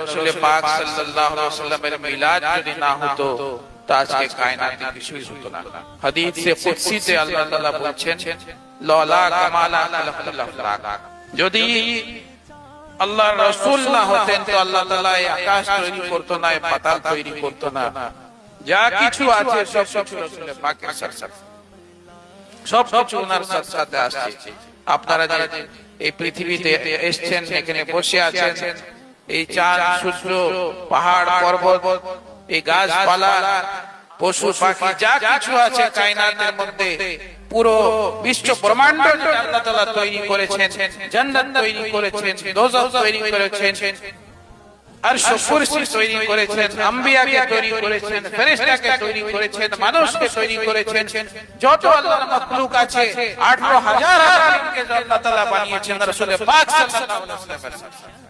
রাসূল পাক সাল্লাল্লাহু আলাইহি ওয়াসাল্লামের মিলাদ যদি না হতো তো আজকে কায়নাতে কিছুই হতো না। হাদিসে কুদসিতে আল্লাহ তাআলা বলছেন লালা কামালা খালাকাল আফলাক, যদি আল্লাহর রাসূল না হতেন তো আল্লাহ তাআলা এই আকাশ তৈরি করতো না, এই পাতাল তৈরি করতো না। যা কিছু আছে সব কিছু রাসূল পাকের সাথে, সব কিছু ওনার সাথে আসছে। আপনারা যে এই পৃথিবীতে এসেছেন, এখানে বসে আছেন, এই চাঁদ সূর্য পাহাড় পর্বত, এই গাছপালা পশু পাখি যা কিছু আছে কায়নাতের মধ্যে, পুরো বিশ্ব ব্রহ্মাণ্ড আল্লাহ তাআলা তৈরি করেছেন, জান্নাত তৈরি করেছেন, দোজখ তৈরি করেছেন, আরশ কুরসি তৈরি করেছেন, আম্বিয়াকে তৈরি করেছেন, ফেরেশতাকে তৈরি করেছেন, মানুষকে তৈরি করেছেন, যত আল্লাহর মাখলুক আছে 18,000 আলিমকে আল্লাহ তাআলা বানিয়েছেন রাসূল পাক সাল্লাল্লাহু আলাইহি ওয়াসাল্লাম।